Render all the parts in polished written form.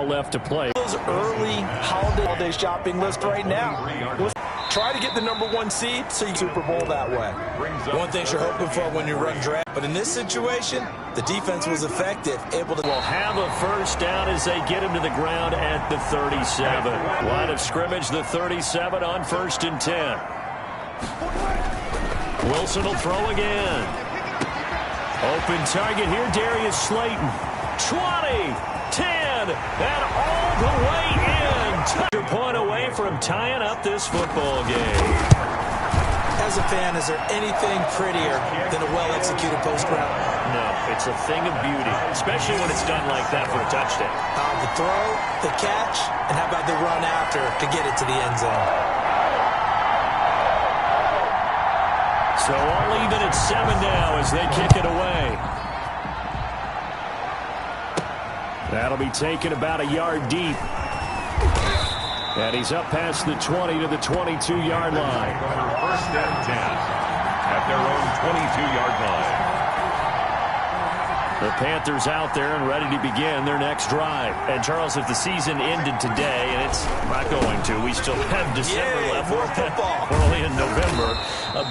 ball left to play. Those early holiday shopping list right now. Try to get the #1 seed so you Super Bowl that way. One thing you're hoping for when you run draft. But in this situation, the defense was effective, able to will have a first down as they get him to the ground at the 37. Line of scrimmage, the 37 on 1st and 10. Wilson will throw again. Open target here, Darius Slayton. 20, 10, and all the way in. Touch point away from tying up this football game. As a fan, is there anything prettier than a well-executed post route? No, it's a thing of beauty, especially when it's done like that for a touchdown. The throw, the catch, and how about the run after to get it to the end zone? So all even at 7 now as they kick it away. That'll be taken about a yard deep. And he's up past the 20 to the 22-yard line. First and 10 at their own 22-yard line. The Panthers out there and ready to begin their next drive. And, Charles, if the season ended today, and it's not going to, we still have December left. More football. We're only in November.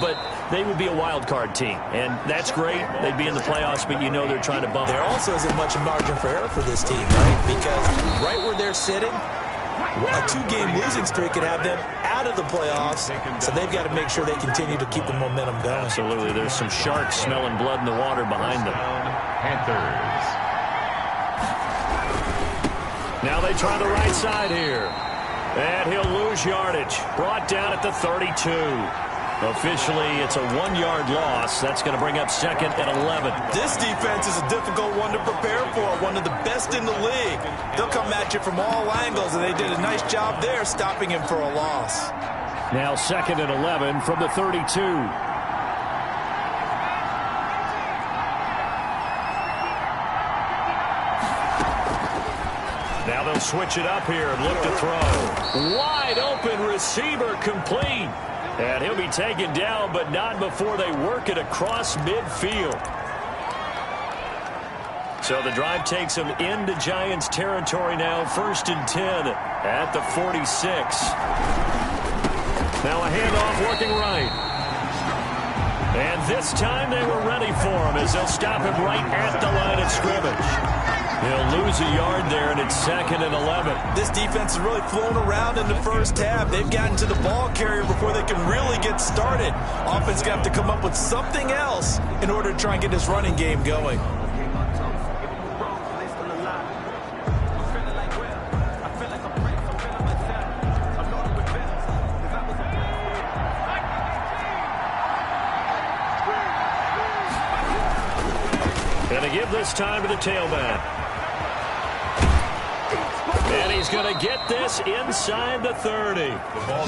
But they would be a wild card team. And that's great. They'd be in the playoffs, but you know they're trying to bump. There also isn't much margin for error for this team, right? Because right where they're sitting, a 2-game losing streak could have them out of the playoffs, so they've got to make sure they continue to keep the momentum going. Absolutely. There's some sharks smelling blood in the water behind them. Panthers. Now they try the right side here. And he'll lose yardage. Brought down at the 32. Officially, it's a 1-yard loss. That's going to bring up 2nd and 11. This defense is a difficult one to prepare for, one of the best in the league. They'll come at you from all angles, and they did a nice job there stopping him for a loss. Now 2nd and 11 from the 32. Now they'll switch it up here and look to throw. Wide open receiver complete. And he'll be taken down, but not before they work it across midfield. So the drive takes them into Giants territory now. 1st and 10 at the 46. Now a handoff working right. And this time they were ready for him as they'll stop him right at the line of scrimmage. He'll lose a yard there, and it's 2nd and 11. This defense is really flown around in the first half. They've gotten to the ball carrier before they can really get started. Offense got to come up with something else in order to try and get this running game going. Going to give this time to the tailback. And he's going to get this inside the 30.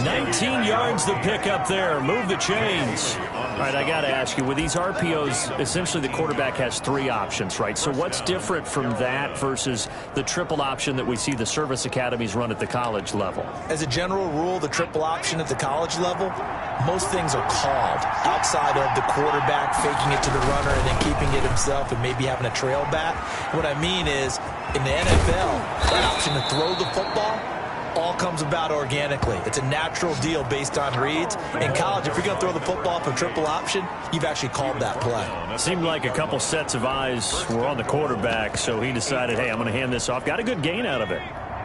19 yards the pick up there. Move the chains. All right, I got to ask you, with these RPOs, essentially the quarterback has 3 options, right? So what's different from that versus the triple option that we see the service academies run at the college level? As a general rule, the triple option at the college level, most things are called outside of the quarterback faking it to the runner and then keeping it himself and maybe having a trail back. What I mean is, in the NFL, the option to throw the football all comes about organically. It's a natural deal based on reads. In college, if you're going to throw the football for triple option, you've actually called that play. It seemed like a couple sets of eyes were on the quarterback, so he decided, hey, I'm going to hand this off. Got a good gain out of it.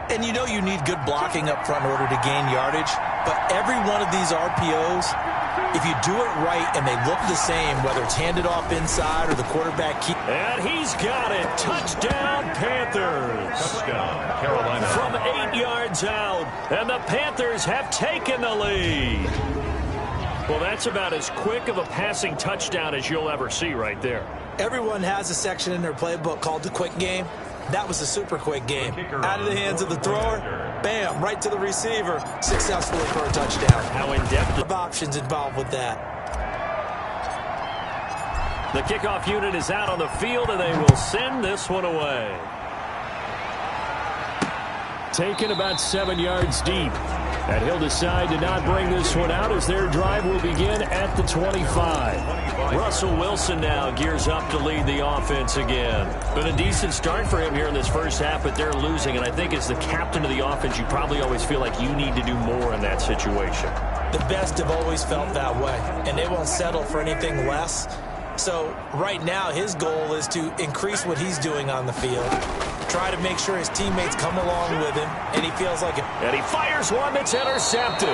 And you know you need good blocking up front in order to gain yardage, but every one of these RPOs, if you do it right and they look the same, whether it's handed off inside or the quarterback keep. And he's got it. Touchdown, Panthers. Touchdown, Carolina. From 8 yards out, and the Panthers have taken the lead. Well, that's about as quick of a passing touchdown as you'll ever see right there. Everyone has a section in their playbook called the quick game. That was a super quick game. Out of the hands of the thrower, bam, right to the receiver, successfully for a touchdown. How in-depth of options involved with that. The kickoff unit is out on the field, and they will send this one away. Taken about 7 yards deep. And he'll decide to not bring this one out as their drive will begin at the 25. Russell Wilson now gears up to lead the offense again. Been a decent start for him here in this first half, but they're losing. And I think as the captain of the offense, you probably always feel like you need to do more in that situation. The best have always felt that way, and they won't settle for anything less. So right now his goal is to increase what he's doing on the field, try to make sure his teammates come along with him, and he feels like it. And he fires one that's intercepted.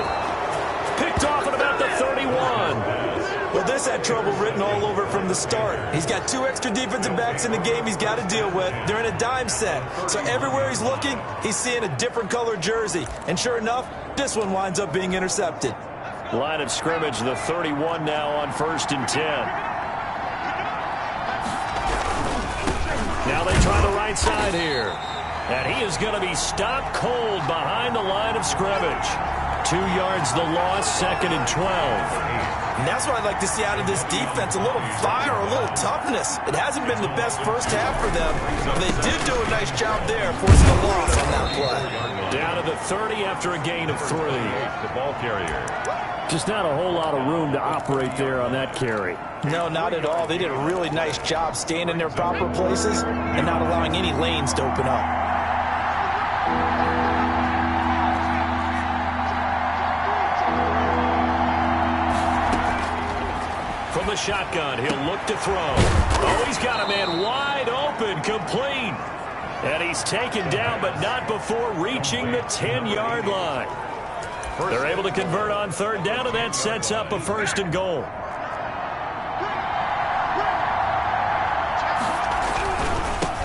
Picked off at about the 31. Well, this had trouble written all over from the start. He's got 2 extra defensive backs in the game he's got to deal with. They're in a dime set. So everywhere he's looking, he's seeing a different colored jersey. And sure enough, this one winds up being intercepted. Line of scrimmage, the 31 now on 1st and 10. Now they try the right side here. And he is going to be stopped cold behind the line of scrimmage. 2 yards the loss, 2nd and 12. And that's what I'd like to see out of this defense, a little fire, a little toughness. It hasn't been the best first half for them, but they did do a nice job there, forcing a loss on that play. Down to the 30 after a gain of 3. The ball carrier. Just not a whole lot of room to operate there on that carry. No, not at all. They did a really nice job staying in their proper places and not allowing any lanes to open up. From the shotgun, he'll look to throw. Oh, he's got a man wide open, complete. And he's taken down, but not before reaching the 10-yard line. They're able to convert on 3rd down, and that sets up a 1st and goal.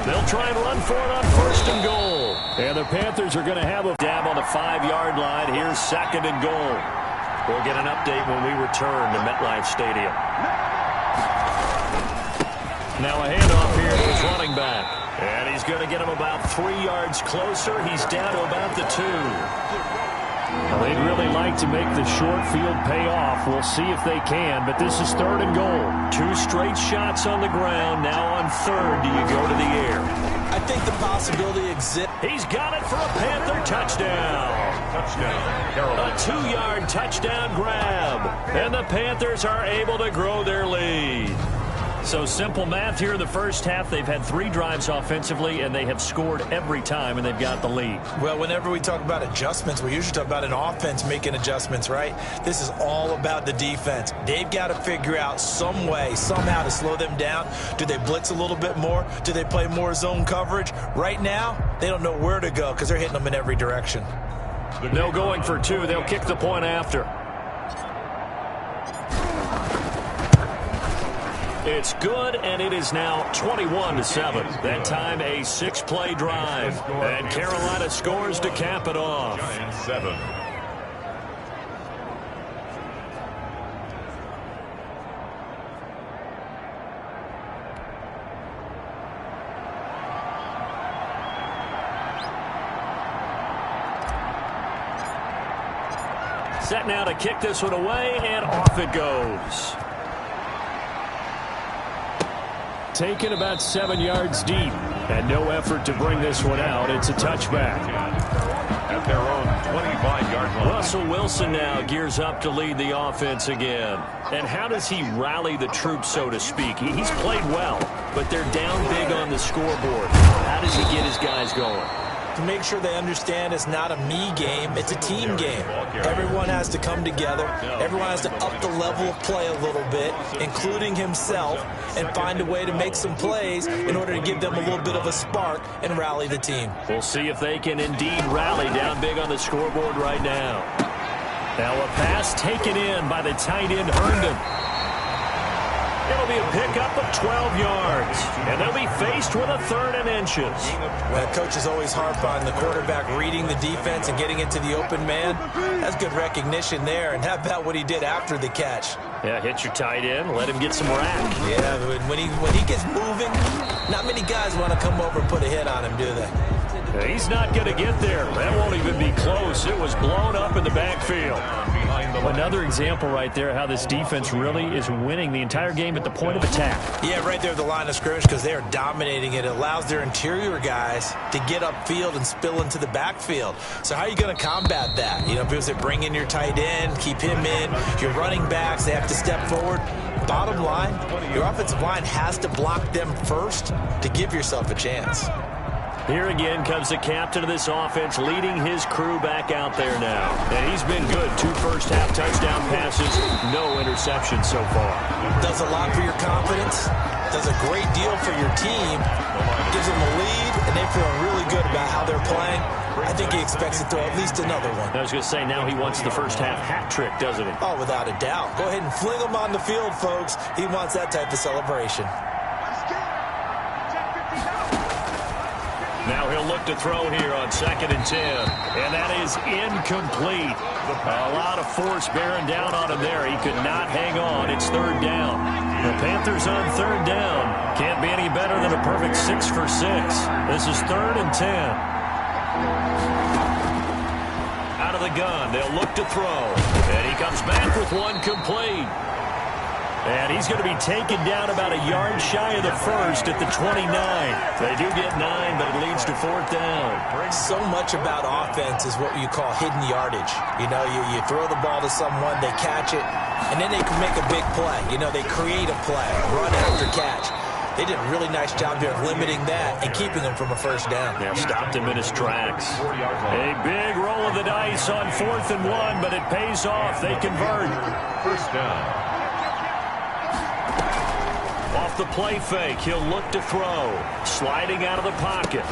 They'll try and run for it on 1st and goal. And the Panthers are going to have a dab on the 5-yard line. Here's 2nd and goal. We'll get an update when we return to MetLife Stadium. Now a handoff here to his running back. And he's going to get him about 3 yards closer. He's down to about the 2. Well, they'd really like to make the short field pay off. We'll see if they can, but this is 3rd and goal. 2 straight shots on the ground. Now on 3rd, do you go to the air? I think the possibility exists. He's got it for a Panther touchdown. A 2-yard touchdown grab. And the Panthers are able to grow their lead. So simple math here in the first half. They've had 3 drives offensively, and they have scored every time, and they've got the lead. Well, whenever we talk about adjustments, we usually talk about an offense making adjustments, right? This is all about the defense. They've got to figure out some way, somehow to slow them down. Do they blitz a little bit more? Do they play more zone coverage? Right now, they don't know where to go because they're hitting them in every direction. No going for 2. They'll kick the point after. It's good, and it is now 21-7. That time a 6-play drive. And Carolina scores to cap it off. Giants 7. Set now to kick this one away, and off it goes. Taken about 7 yards deep, and no effort to bring this one out. It's a touchback. At their own 25-yard line. Russell Wilson now gears up to lead the offense again. And how does he rally the troops, so to speak? He's played well, but they're down big on the scoreboard. How does he get his guys going? To make sure they understand it's not a me game, it's a team game. Everyone has to come together. Everyone has to up the level of play a little bit, including himself, and find a way to make some plays in order to give them a little bit of a spark and rally the team. We'll see if they can indeed rally down big on the scoreboard right now. Now a pass taken in by the tight end Herndon. It'll be a pickup of 12 yards, and they'll be faced with a 3rd and inches. Well, coaches always harp on the quarterback reading the defense and getting into the open man. That's good recognition there. And how about what he did after the catch? Yeah, hit your tight end, let him get some rack. Yeah, when he gets moving, not many guys want to come over and put a hit on him, do they? He's not going to get there. That won't even be close. It was blown up in the backfield. Another example right there how this defense really is winning the entire game at the point of attack. Yeah, right there at the line of scrimmage because they are dominating it. It allows their interior guys to get upfield and spill into the backfield. So how are you going to combat that? You know, because they bring in your tight end, keep him in. Your running backs, they have to step forward. Bottom line, your offensive line has to block them first to give yourself a chance. Here again comes the captain of this offense leading his crew back out there now. And he's been good. 2 first-half touchdown passes, no interceptions so far. Does a lot for your confidence, does a great deal for your team, gives them a lead, and they feel really good about how they're playing. I think he expects to throw at least another one. I was going to say, now he wants the first-half hat trick, doesn't he? Oh, without a doubt. Go ahead and fling him on the field, folks. He wants that type of celebration. Now he'll look to throw here on 2nd and 10. And that is incomplete. A lot of force bearing down on him there. He could not hang on. It's 3rd down. The Panthers on 3rd down. Can't be any better than a perfect 6 for 6. This is 3rd and 10. Out of the gun. They'll look to throw. And he comes back with one complete. And he's going to be taken down about a yard shy of the first at the 29. They do get 9, but it leads to 4th down. So much about offense is what you call hidden yardage. You know, you throw the ball to someone, they catch it, and then they can make a big play. You know, they create a play, run after catch. They did a really nice job here of limiting that and keeping him from a first down. Yeah, stopped him in his tracks. A big roll of the dice on 4th and 1, but it pays off. They convert. First down. Off the play fake, he'll look to throw. Sliding out of the pocket.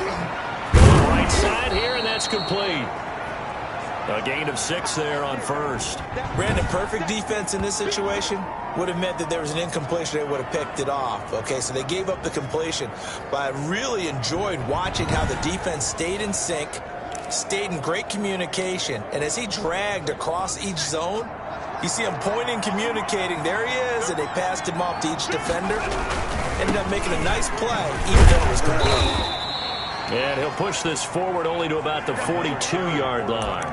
Right side here, and that's complete. A gain of 6 there on 1st. Brandon, perfect defense in this situation would have meant that there was an incompletion. They would have picked it off. Okay, so they gave up the completion. But I really enjoyed watching how the defense stayed in sync, stayed in great communication. And as he dragged across each zone, you see him pointing, communicating. There he is, and they passed him off to each defender. Ended up making a nice play, even though it was complete. And he'll push this forward only to about the 42-yard line.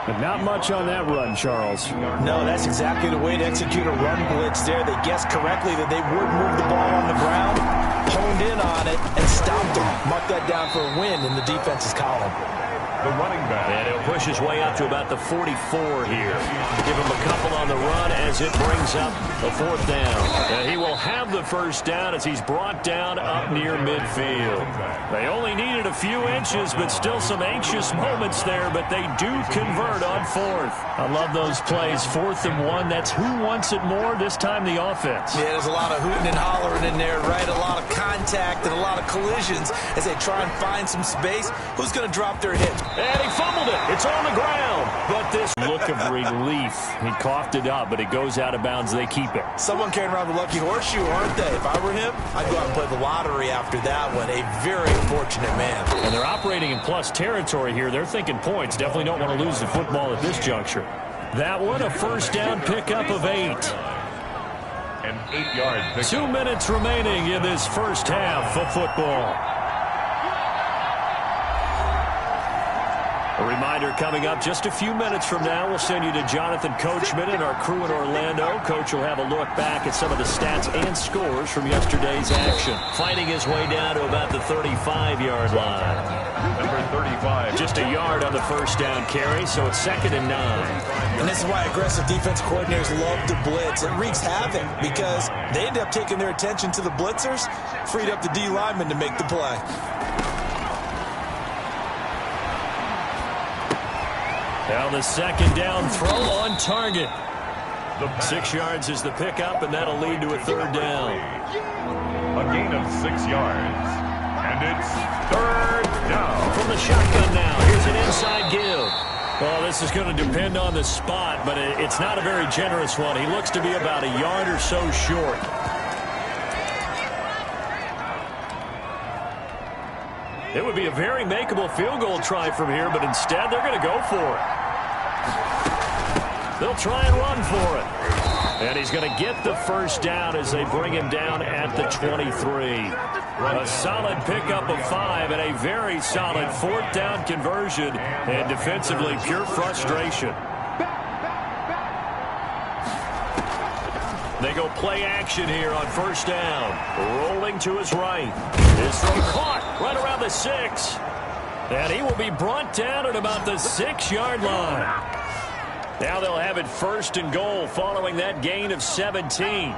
But not much on that run, Charles. No, that's exactly the way to execute a run blitz there. They guessed correctly that they would move the ball on the ground, honed in on it, and stopped him. Mark that down for a win in the defense's column. The running back. And he'll push his way out to about the 44 here. Give him a couple on the run as it brings up the 4th down. And he will have the first down as he's brought down up near midfield. They only needed a few inches, but still some anxious moments there, but they do convert on 4th. I love those plays. 4th and 1, that's who wants it more, this time the offense. Yeah, there's a lot of hooting and hollering in there, right? A lot of contact and a lot of collisions as they try and find some space. Who's going to drop their hit? And he fumbled it. It's on the ground. But this look of relief. He coughed it up, but it goes out of bounds. They keep it. Someone carrying around the lucky horseshoe, aren't they? If I were him, I'd go out and play the lottery after that one. A very fortunate man. And they're operating in plus territory here. They're thinking points. Definitely don't want to lose the football at this juncture. That one, a first down pickup of 8. An 8-yard pickup. 2 minutes remaining in this first half of football. A reminder coming up just a few minutes from now. We'll send you to Jonathan Coachman and our crew in Orlando. Coach will have a look back at some of the stats and scores from yesterday's action. Fighting his way down to about the 35-yard line. Number 35. Just a yard on the first down carry, so it's 2nd and 9. And this is why aggressive defense coordinators love to blitz. It wreaks havoc because they end up taking their attention to the blitzers, freed up the D lineman to make the play. Now the 2nd down throw on target. 6 yards is the pickup, and that'll lead to a 3rd down. A gain of 6 yards. And it's 3rd down. From the shotgun now. Here's an inside give. Well, this is going to depend on the spot, but it's not a very generous one. He looks to be about a yard or so short. It would be a very makeable field goal try from here, but instead they're going to go for it. They'll try and run for it. And he's going to get the first down as they bring him down at the 23. A solid pickup of 5 and a very solid 4th down conversion. And defensively, pure frustration. They go play action here on first down. Rolling to his right. His throw caught right around the 6. And he will be brought down at about the 6-yard line. Now they'll have it 1st and goal following that gain of 17.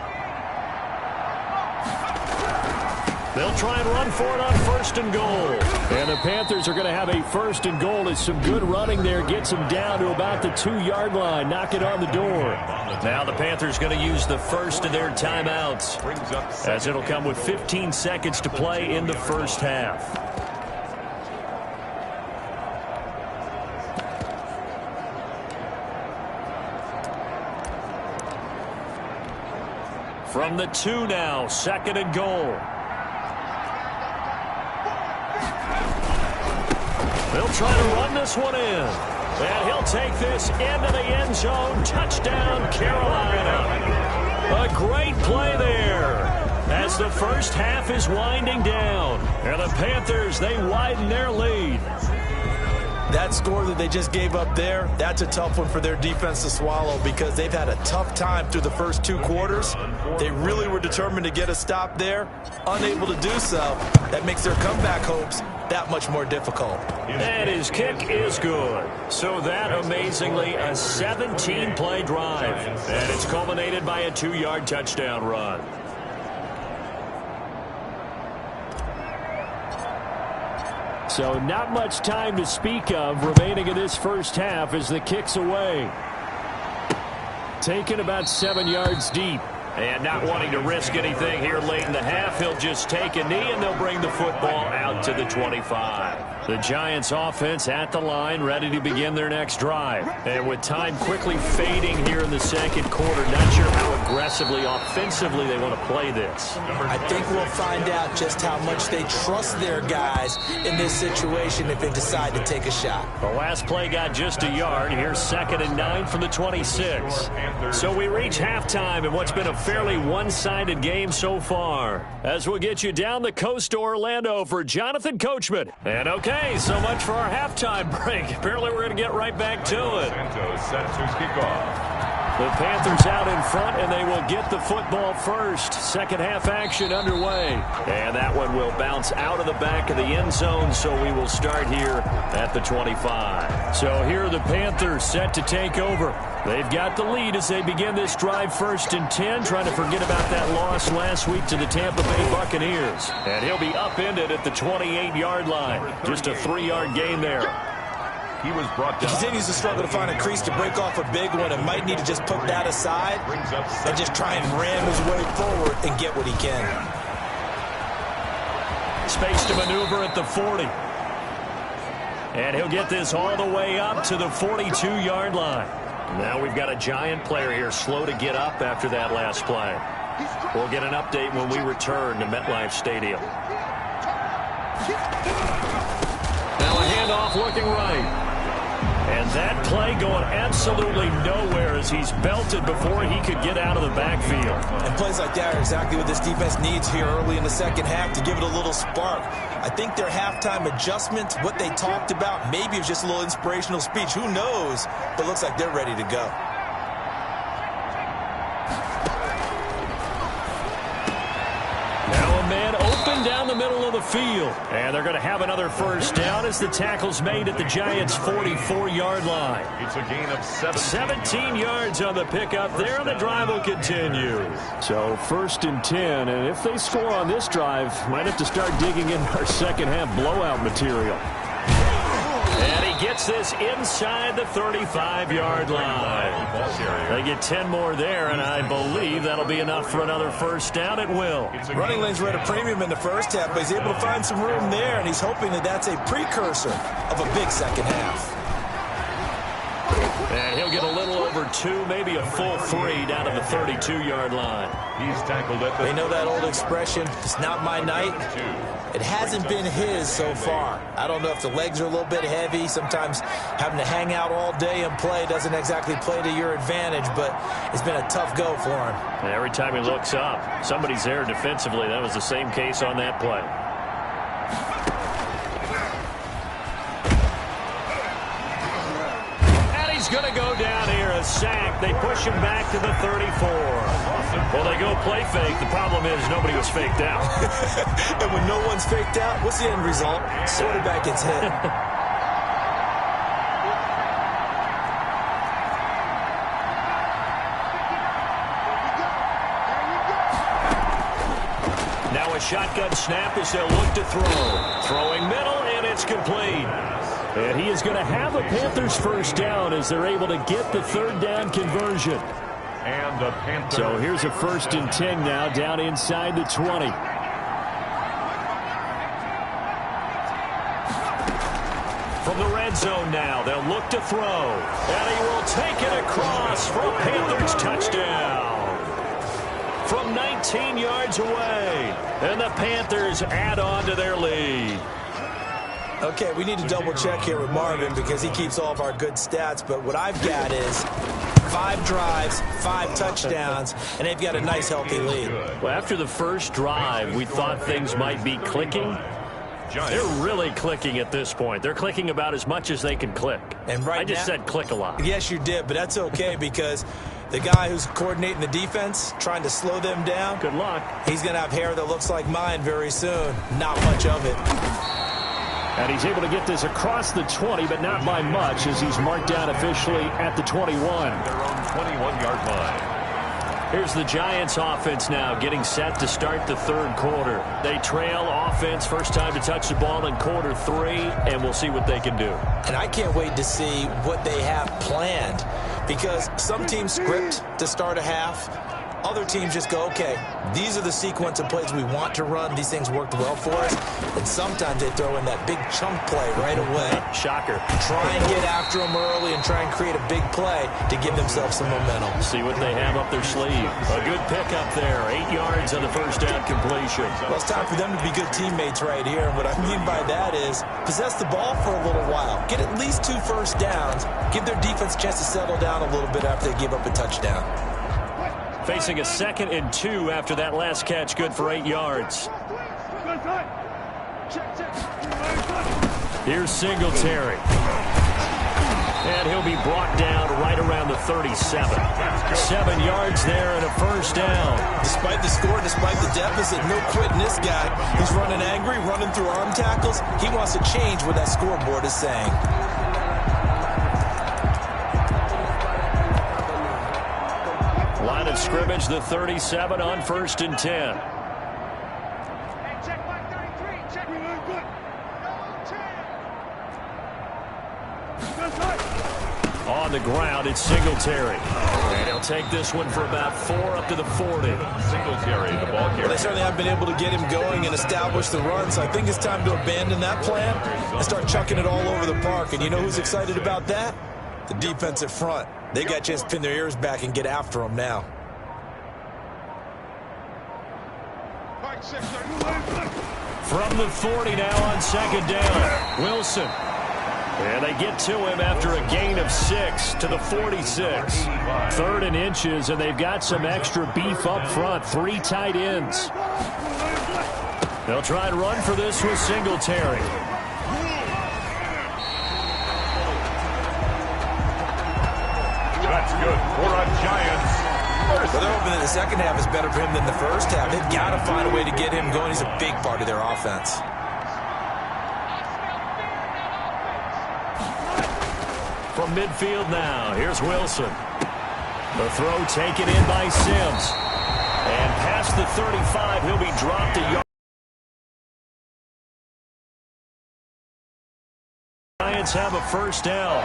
They'll try and run for it on 1st and goal. And the Panthers are going to have a 1st and goal as some good running there gets them down to about the 2-yard line. Knock it on the door. Now the Panthers going to use the first of their timeouts, as it'll come with 15 seconds to play in the first half. From the 2 now, 2nd and goal. They'll try to run this one in. And he'll take this into the end zone. Touchdown, Carolina. A great play there as the first half is winding down. And the Panthers, they widen their lead. That score that they just gave up there, that's a tough one for their defense to swallow because they've had a tough time through the first 2 quarters. They really were determined to get a stop there. Unable to do so. That makes their comeback hopes that much more difficult. And his kick is good. So that, amazingly, a 17-play drive. And it's culminated by a 2-yard touchdown run. So not much time to speak of remaining in this first half as the kick's away. Taken about 7 yards deep. And not wanting to risk anything here late in the half, he'll just take a knee and they'll bring the football out to the 25. The Giants offense at the line, ready to begin their next drive. And with time quickly fading here in the second quarter, not sure how aggressively, offensively they want to play this. I think we'll find out just how much they trust their guys in this situation if they decide to take a shot. The last play got just a yard. Here's 2nd and 9 from the 26. So we reach halftime in what's been a fairly one-sided game so far. As we'll get you down the coast to Orlando for Jonathan Coachman. And okay, so much for our halftime break. Apparently we're going to get right back to it. The Panthers out in front, and they will get the football first. Second half action underway. And that one will bounce out of the back of the end zone, so we will start here at the 25. So here are the Panthers set to take over. They've got the lead as they begin this drive 1st and 10, trying to forget about that loss last week to the Tampa Bay Buccaneers. And he'll be upended at the 28-yard line. Just a 3-yard gain there. He was brought down. He continues to struggle to find a crease to break off a big one and might need to just put that aside and just try and ram his way forward and get what he can. Space to maneuver at the 40. And he'll get this all the way up to the 42-yard line. Now we've got a Giant player here slow to get up after that last play. We'll get an update when we return to MetLife Stadium. Now a handoff looking right. And that play going absolutely nowhere as he's belted before he could get out of the backfield. And plays like that are exactly what this defense needs here early in the second half to give it a little spark. I think their halftime adjustment, what they talked about, maybe it was just a little inspirational speech. Who knows? But it looks like they're ready to go. Now a man open down the middle of the field. And they're going to have another first down as the tackle's made at the Giants' 44-yard line. It's a gain of 17 yards on the pickup there, and the drive will continue. So 1st and 10, and if they score on this drive, might have to start digging in our second half blowout material. And he gets this inside the 35-yard line. They get 10 more there, and I believe that'll be enough for another first down. It will. Running lanes were at a premium in the first half, but he's able to find some room there, and he's hoping that that's a precursor of a big second half. And he'll get a little over 2, maybe a full 3 down to the 32-yard line. He's tackled at the... They know that old expression, it's not my night. It hasn't been his so far. I don't know if the legs are a little bit heavy. Sometimes having to hang out all day and play doesn't exactly play to your advantage, but it's been a tough go for him. And every time he looks up, somebody's there defensively. That was the same case on that play. He's going to go down here, a sack. They push him back to the 34. Well, they go play fake. The problem is nobody was faked out. And when no one's faked out, what's the end result? Quarterback gets hit. Now a shotgun snap as they'll look to throw. Throwing middle, and it's complete. And he is going to have a Panthers first down as they're able to get the third down conversion. And the Panthers. So here's a 1st and 10 now down inside the 20. From the red zone now, they'll look to throw. And he will take it across for a Panthers touchdown. From 19 yards away. And the Panthers add on to their lead. Okay, we need to double check here with Marvin because he keeps all of our good stats, but what I've got is 5 drives, 5 touchdowns, and they've got a nice healthy lead. Well, after the first drive, we thought things might be clicking. They're really clicking at this point. They're clicking about as much as they can click. And right I just said click a lot. Yes, you did, but that's okay because the guy who's coordinating the defense, trying to slow them down, good luck. He's going to have hair that looks like mine very soon. Not much of it. And he's able to get this across the 20, but not by much as he's marked down officially at the 21. Their own 21-yard line. Here's the Giants offense now getting set to start the third quarter. They trail offense, first time to touch the ball in quarter 3, and we'll see what they can do. And I can't wait to see what they have planned because some teams script to start a half. Other teams just go, okay, these are the sequence of plays we want to run. These things worked well for us. And sometimes they throw in that big chunk play right away. Shocker. Try and get after them early and try and create a big play to give themselves some momentum. See what they have up their sleeve. A good pickup there. 8 yards on the first down completion. Well, it's time for them to be good teammates right here. And what I mean by that is possess the ball for a little while. Get at least 2 first downs. Give their defense a chance to settle down a little bit after they give up a touchdown. Facing a 2nd and 2 after that last catch, good for 8 yards. Here's Singletary. And he'll be brought down right around the 37. 7 yards there and a first down. Despite the score, despite the deficit, no quitting this guy. He's running angry, running through arm tackles. He wants to change what that scoreboard is saying. Line of scrimmage, the 37 on 1st and 10. On the ground, it's Singletary. And he'll take this one for about 4 up to the 40. Singletary, the ball carrier. Well, they certainly haven't been able to get him going and establish the run, so I think it's time to abandon that plan and start chucking it all over the park. And you know who's excited about that? The defensive front. They got a chance to pin their ears back and get after him now. From the 40 now on 2nd down. Wilson. And they get to him after a gain of 6 to the 46. 3rd and inches, and they've got some extra beef up front. 3 tight ends. They'll try and run for this with Singletary. That's good for a Giants. Well, they're hoping that the second half is better for him than the first half. They've got to find a way to get him going. He's a big part of their offense. From midfield now, here's Wilson. The throw taken in by Sims. And past the 35, he'll be dropped a yard. Giants have a first down.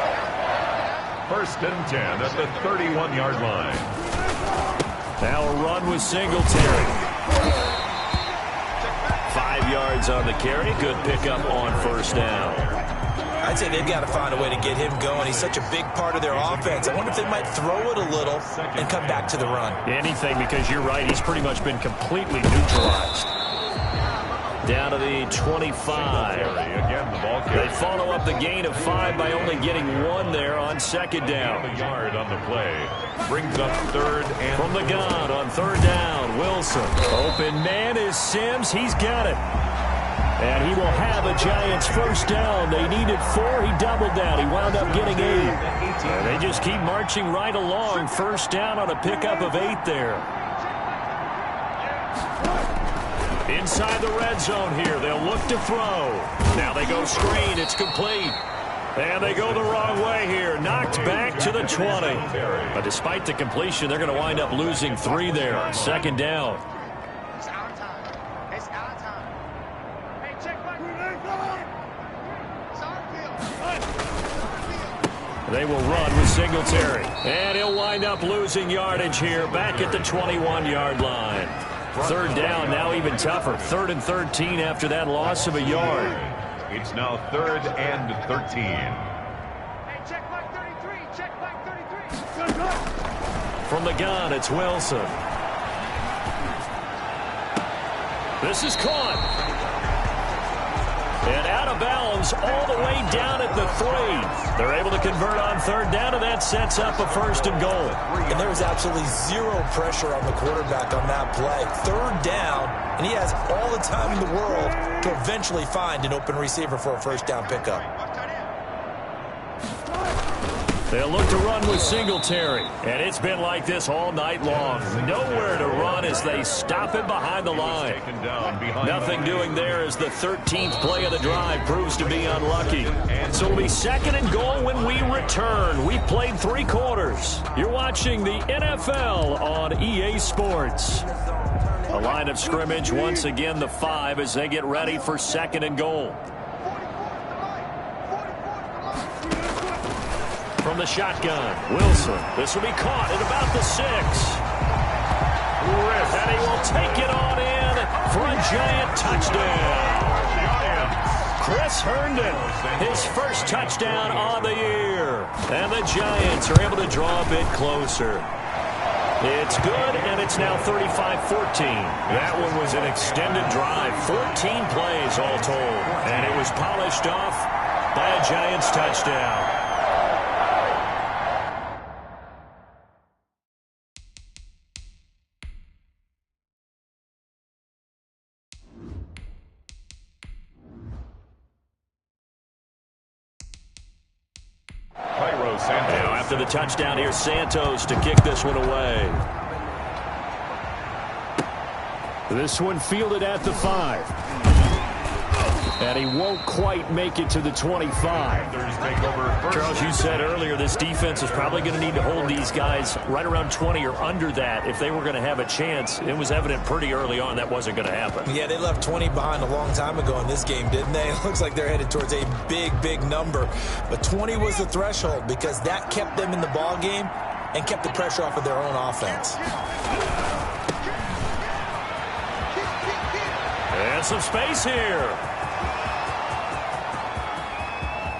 1st and 10 at the 31-yard line. Now a run with Singletary. 5 yards on the carry. Good pickup on 1st down. I'd say they've got to find a way to get him going. He's such a big part of their offense. I wonder if they might throw it a little and come back to the run. Anything, because you're right. He's pretty much been completely neutralized. Down to the 25. Again, the ball they follow up the gain of 5 by only getting 1 there on second down. A yard on the play. Brings up third and from the gun on third down. Wilson. Open man is Sims. He's got it. And he will have a Giants first down. They needed 4. He doubled that. He wound up getting 8. And they just keep marching right along. First down on a pickup of 8 there. Inside the red zone here. They'll look to throw. Now they go screen. It's complete. And they go the wrong way here. Knocked back to the 20. But despite the completion, they're going to wind up losing 3 there. Second down. They will run with Singletary. And he'll wind up losing yardage here back at the 21-yard line. Third down, now even tougher. 3rd and 13 after that loss of a yard. It's now 3rd and 13. Hey, check back 33. Check back 33. From the gun, it's Wilson. This is caught. And out of bounds all the way down at the 3. They're able to convert on third down, and that sets up a 1st and goal. And there was absolutely 0 pressure on the quarterback on that play. Third down, and he has all the time in the world to eventually find an open receiver for a first down pickup. They'll look to run with Singletary. And it's been like this all night long. Nowhere to run as they stop him behind the line. Nothing doing there as the 13th play of the drive proves to be unlucky. So it'll be 2nd and goal when we return. We've played 3 quarters. You're watching the NFL on EA Sports. A line of scrimmage, once again the 5 as they get ready for 2nd and goal. From the shotgun, Wilson. This will be caught at about the 6. And he will take it on in for a Giant touchdown. Chris Herndon, his first touchdown on the year. And the Giants are able to draw a bit closer. It's good, and it's now 35-14. That one was an extended drive, 14 plays all told. And it was polished off by a Giants touchdown. Now after the touchdown, here's Santos to kick this one away. This one fielded at the 5. And he won't quite make it to the 25. Charles, you said earlier this defense is probably going to need to hold these guys right around 20 or under that if they were going to have a chance. It was evident pretty early on that wasn't going to happen. Yeah, they left 20 behind a long time ago in this game, didn't they? It looks like they're headed towards a big, big number. But 20 was the threshold because that kept them in the ball game and kept the pressure off of their own offense. And some space here.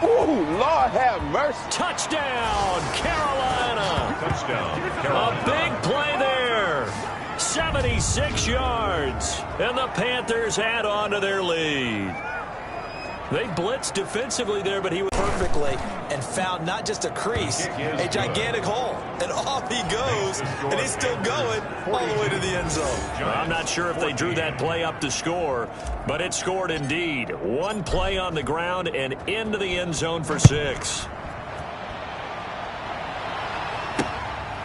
Ooh, Lord have mercy. Touchdown, Carolina. Touchdown, Carolina. A big play there. 76 yards. And the Panthers add on to their lead. They blitzed defensively there, but he was perfectly and found not just a crease, a gigantic hole. And off he goes, and he's still going all the way to the end zone. I'm not sure if they drew that play up to score, but it scored indeed. One play on the ground and into the end zone for 6.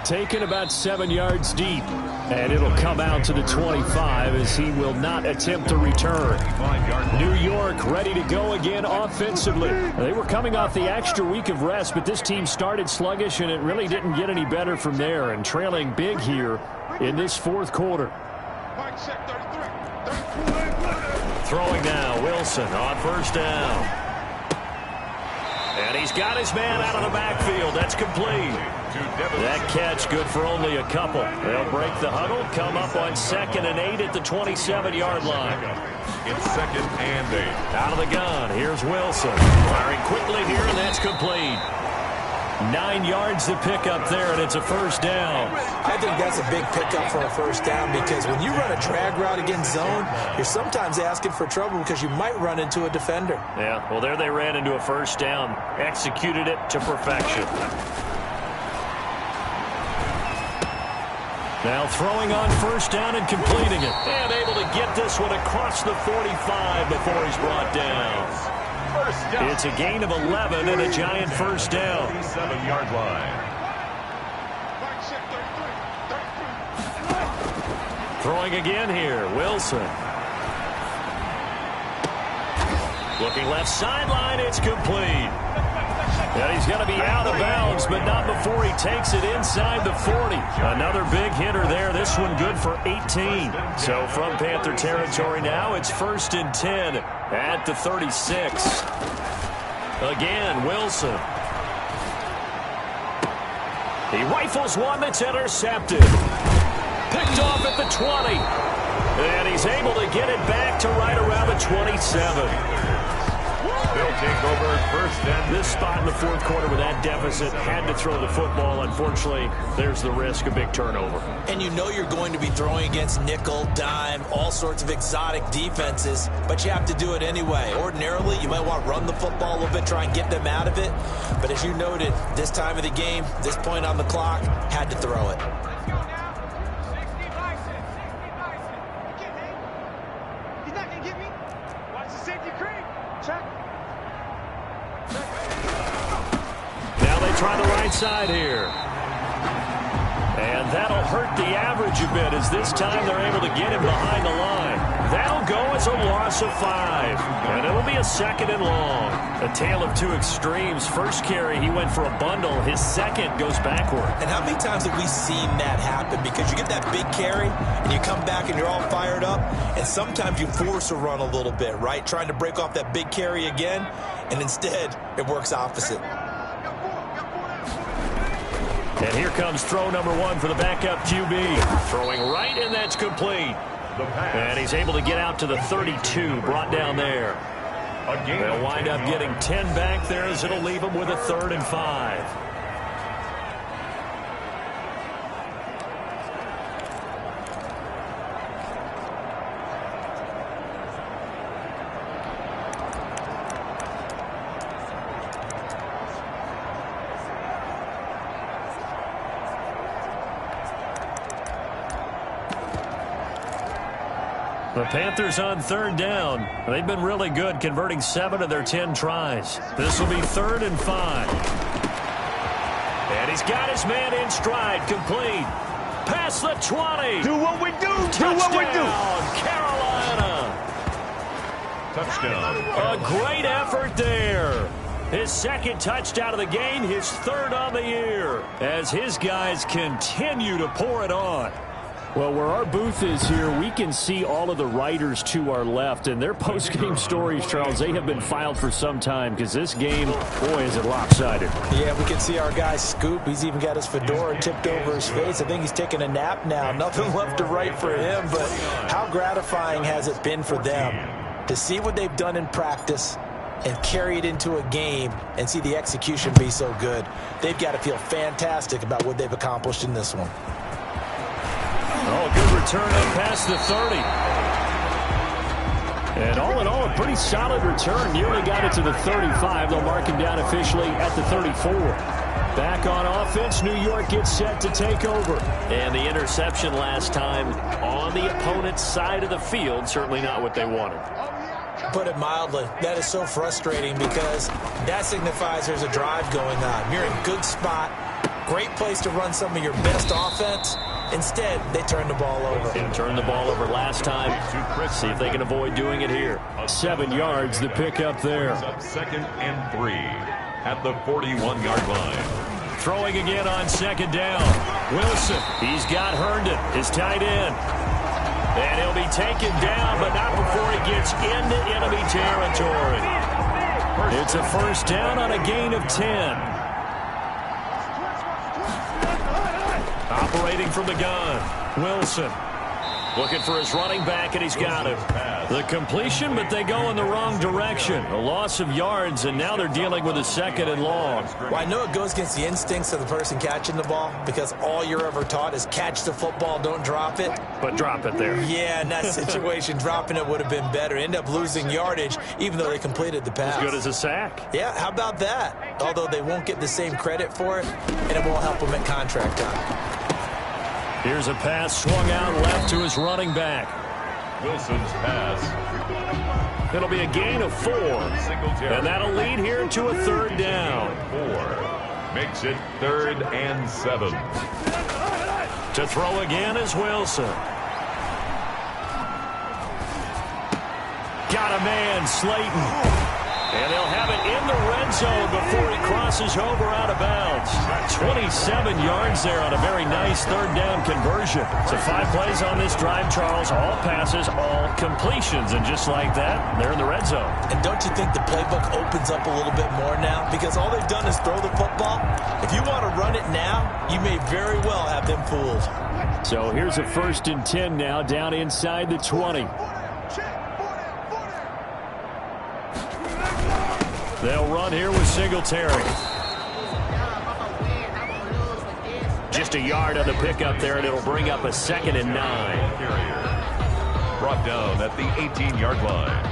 Taken about 7 yards deep, and it'll come out to the 25 as he will not attempt to return. New York ready to go again offensively. They were coming off the extra week of rest, but this team started sluggish, and it really didn't get any better from there, and trailing big here in this 4th quarter. Throwing now, Wilson on first down. And he's got his man out of the backfield. That's complete. That catch good for only a couple. They'll break the huddle, come up on 2nd and 8 at the 27-yard line. It's 2nd and 8. Out of the gun, here's Wilson. Firing quickly here, and that's complete. 9 yards to pick up there, and it's a first down. I think that's a big pickup for a first down because when you run a drag route against zone, you're sometimes asking for trouble because you might run into a defender. Yeah, well, there they ran into a first down. Executed it to perfection. Now throwing on first down and completing it. And able to get this one across the 45 before he's brought down. It's a gain of 11 and a giant first down. 7-yard line. Throwing again here, Wilson. Looking left sideline, it's complete. And he's going to be out of bounds, but not before he takes it inside the 40. Another big hitter there. This one good for 18. So from Panther territory now, it's 1st and 10 at the 36. Again, Wilson. He rifles one that's intercepted. Picked off at the 20. And he's able to get it back to right around the 27. They'll take over 1st and this spot in the 4th quarter with that deficit, had to throw the football. Unfortunately, there's the risk of big turnover. And you know you're going to be throwing against nickel, dime, all sorts of exotic defenses, but you have to do it anyway. Ordinarily, you might want to run the football a little bit, try and get them out of it. But as you noted, this time of the game, this point on the clock, had to throw it. He's not going to get me. Watch the safety creep. Check. Now they try the right side here. And that'll hurt the average a bit as this time they're able to get him behind the line. That'll go as a loss of 5. And it'll be a 2nd and long. A tale of two extremes. First carry, he went for a bundle. His second goes backward. And how many times have we seen that happen? Because you get that big carry, and you come back and you're all fired up, and sometimes you force a run a little bit, right? Trying to break off that big carry again, and instead it works opposite. And here comes throw number 1 for the backup QB. Throwing right, and that's complete. And he's able to get out to the 32, brought down there. They'll wind up getting 10 back there as it'll leave them with a 3rd and 5. The Panthers on 3rd down. They've been really good, converting 7 of their 10 tries. This will be 3rd and 5. And he's got his man in stride, complete. Past the 20. Do what we do. Touchdown, Do what we do. Carolina. touchdown. A great effort there. His 2nd touchdown of the game, his 3rd on the year, as his guys continue to pour it on. Well, where our booth is here, we can see all of the writers to our left, and their post-game stories, Charles, they have been filed for some time because this game, boy, is it lopsided. Yeah, we can see our guy Scoop. He's even got his fedora tipped over his face. I think he's taking a nap now. Nothing left to write for him, but how gratifying has it been for them to see what they've done in practice and carry it into a game and see the execution be so good. They've got to feel fantastic about what they've accomplished in this one. Oh, good return up past the 30. And all in all, a pretty solid return. Nearly got it to the 35. They'll mark him down officially at the 34. Back on offense, New York gets set to take over. And the interception last time on the opponent's side of the field, certainly not what they wanted. Put it mildly, that is so frustrating because that signifies there's a drive going on. You're in a good spot, great place to run some of your best offense. Instead, they turn the ball over. They turned the ball over last time. See if they can avoid doing it here. 7 yards, the pickup there. 2nd and 3 at the 41-yard line. Throwing again on 2nd down. Wilson, he's got Herndon, his tight end. And he'll be taken down, but not before he gets into enemy territory. It's a first down on a gain of 10. Operating from the gun, Wilson. Looking for his running back, and he's got him. The completion, but they go in the wrong direction. A loss of yards, and now they're dealing with a 2nd and long. Well, I know it goes against the instincts of the person catching the ball because all you're ever taught is catch the football, don't drop it. But drop it there. Yeah, in that situation, dropping it would have been better. End up losing yardage, even though they completed the pass. As good as a sack. Yeah, how about that? Although they won't get the same credit for it, and it won't help them at contract time. Here's a pass swung out left to his running back. Wilson's pass. It'll be a gain of 4. And that'll lead here to a 3rd down. 4 makes it 3rd and 7. To throw again is Wilson. Got a man, Slayton. And they'll have it in the red zone before he crosses over out of bounds. 27 yards there on a very nice 3rd down conversion. So 5 plays on this drive, Charles. All passes, all completions. And just like that, they're in the red zone. And don't you think the playbook opens up a little bit more now? Because all they've done is throw the football. If you want to run it now, you may very well have them fooled. So here's a 1st and 10 now down inside the 20. They'll run here with Singletary. Just a yard on the pickup there, and it'll bring up a 2nd and 9. Brought down at the 18-yard line.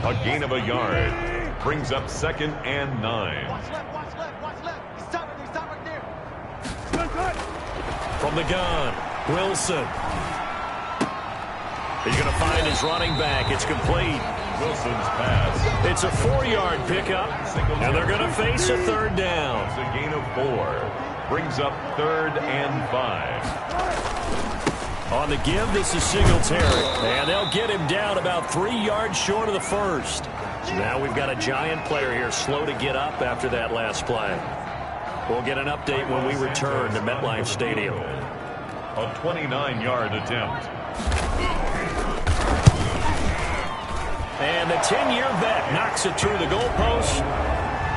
A gain of a yard brings up 2nd and 9. Watch left. He's stopping right there. From the gun, Wilson. He's going to find his running back. It's complete. Wilson's pass. It's a 4-yard pickup, and they're going to face a 3rd down. It's a gain of 4. Brings up 3rd and 5. On the give, this is Singletary, and they'll get him down about 3 yards short of the 1st. So now we've got a giant player here slow to get up after that last play. We'll get an update when we return to MetLife Stadium. A 29-yard attempt. And the 10-year vet knocks it through the goalpost.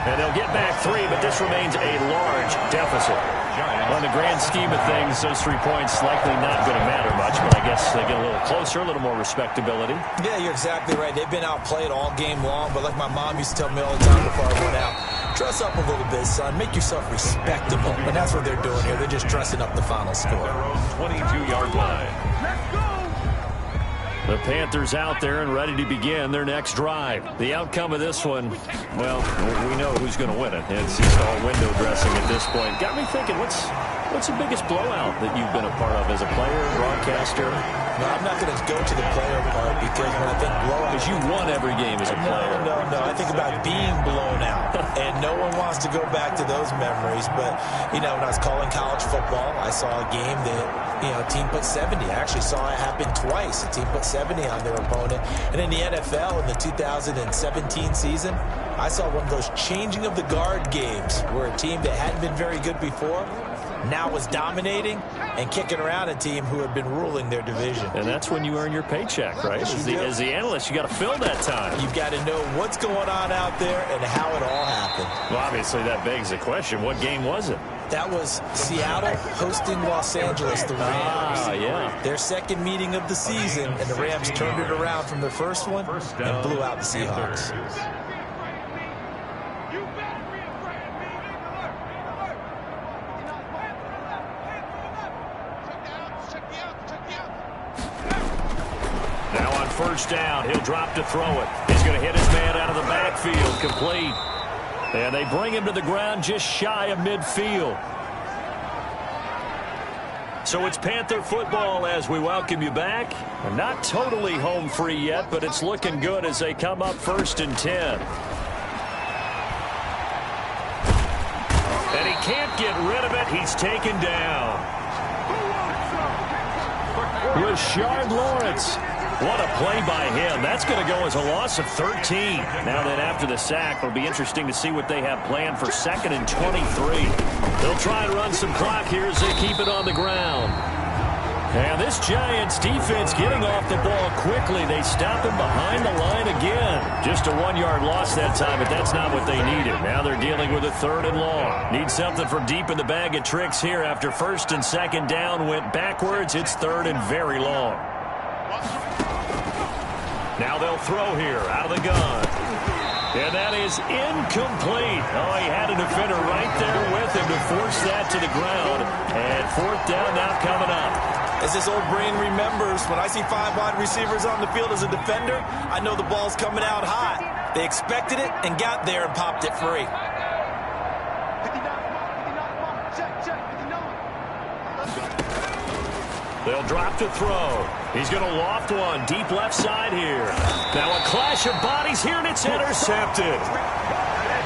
And they'll get back 3, but this remains a large deficit. On the grand scheme of things, those 3 points likely not going to matter much, but I guess they get a little closer, a little more respectability. Yeah, you're exactly right. They've been outplayed all game long, but like my mom used to tell me all the time before I went out, dress up a little bit, son. Make yourself respectable. And that's what they're doing here. They're just dressing up the final score. Their own 22-yard line. The Panthers out there and ready to begin their next drive. The outcome of this one, well, we know who's going to win it. It's just all window dressing at this point. Got me thinking, what's the biggest blowout that you've been a part of as a player, broadcaster? No, I'm not going to go to the player part because when I think blowout... Because you won every game as a player. No. I think about being blown out. And no one wants to go back to those memories. But, you know, when I was calling college football, I saw a game that, you know, a team put 70. I actually saw it happen twice. A team put 70 on their opponent. And in the NFL, in the 2017 season, I saw one of those changing of the guard games where a team that hadn't been very good before now was dominating and kicking around a team who had been ruling their division. And that's when you earn your paycheck, right? As the analyst, you got to fill that time. You've got to know what's going on out there and how it all happened. Well, obviously, that begs the question, what game was it? That was Seattle hosting Los Angeles, the Rams. Yeah. Their second meeting of the season, and the Rams turned it around from their first one and blew out the Seahawks. Now on first down, he'll drop to throw it. He's going to hit his man out of the backfield, complete. And they bring him to the ground just shy of midfield. So it's Panther football as we welcome you back. Not totally home free yet, but it's looking good as they come up 1st and 10. And he can't get rid of it. He's taken down. Rashard Lawrence. What a play by him. That's going to go as a loss of 13. Now then, after the sack, it'll be interesting to see what they have planned for 2nd and 23. They'll try and run some clock here as they keep it on the ground. And this Giants defense getting off the ball quickly. They stop him behind the line again. Just a 1-yard loss that time, but that's not what they needed. Now they're dealing with a 3rd and long. Need something from deep in the bag of tricks here after 1st and 2nd down went backwards. It's 3rd and very long. Now they'll throw here out of the gun. And that is incomplete. Oh, he had a defender right there with him to force that to the ground. And 4th down now coming up. As this old brain remembers, when I see 5 wide receivers on the field as a defender, I know the ball's coming out hot. They expected it and got there and popped it free. They'll drop to throw. He's going to loft one deep left side here. Now a clash of bodies here, and it's intercepted.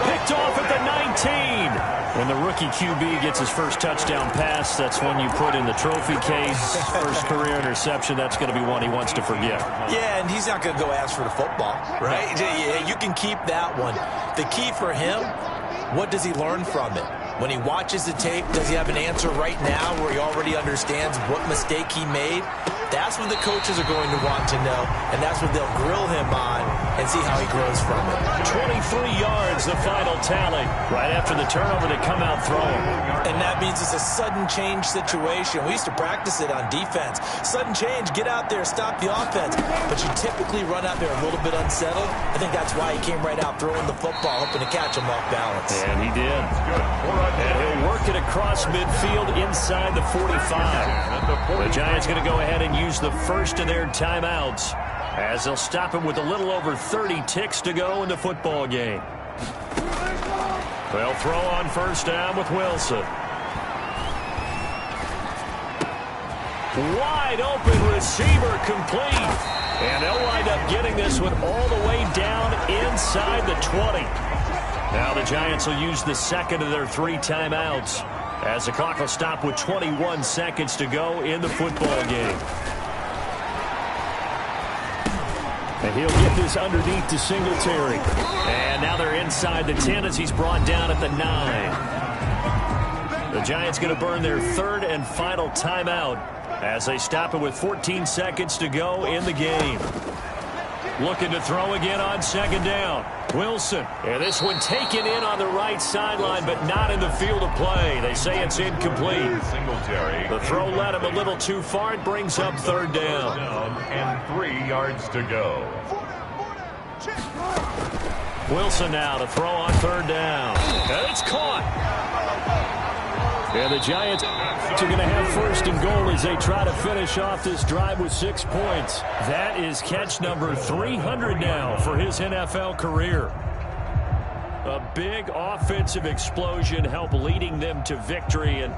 Picked off at the 19. When the rookie QB gets his first touchdown pass, that's one you put in the trophy case. First career interception, that's going to be one he wants to forget. Yeah, and he's not going to go ask for the football, right? Yeah, you can keep that one. The key for him, what does he learn from it? When he watches the tape, does he have an answer right now where he already understands what mistake he made? That's what the coaches are going to want to know, and that's what they'll grill him on and see how he grows from it. 23 yards, the final tally. Right after the turnover, they come out throwing. And that means it's a sudden change situation. We used to practice it on defense. Sudden change, get out there, stop the offense. But you typically run out there a little bit unsettled. I think that's why he came right out throwing the football, hoping to catch him off balance. And he did. And he'll work it across midfield inside the 45. The Giants going to go ahead and use the first of their timeouts as they'll stop him with a little over 30 ticks to go in the football game. They'll throw on 1st down with Wilson. Wide open receiver complete. And they'll wind up getting this one all the way down inside the 20. Now the Giants will use the 2nd of their 3 timeouts as the clock will stop with 21 seconds to go in the football game. And he'll get this underneath to Singletary. And now they're inside the 10 as he's brought down at the 9. The Giants going to burn their 3rd and final timeout as they stop it with 14 seconds to go in the game. Looking to throw again on 2nd down. Wilson. And this one taken in on the right sideline, but not in the field of play. They say it's incomplete. The throw led him a little too far. It brings up 3rd down. And 3 yards to go. Wilson now to throw on 3rd down. And it's caught. And the Giants are going to have 1st and goal as they try to finish off this drive with 6 points. That is catch number 300 now for his NFL career. A big offensive explosion helped leading them to victory. And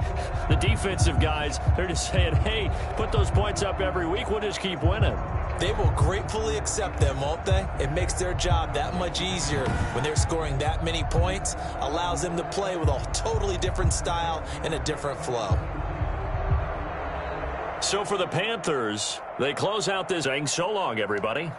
the defensive guys, they're just saying, hey, put those points up every week. We'll just keep winning. They will gratefully accept them, won't they? It makes their job that much easier when they're scoring that many points. Allows them to play with a totally different style and a different flow. So for the Panthers, they close out this saying so long, everybody.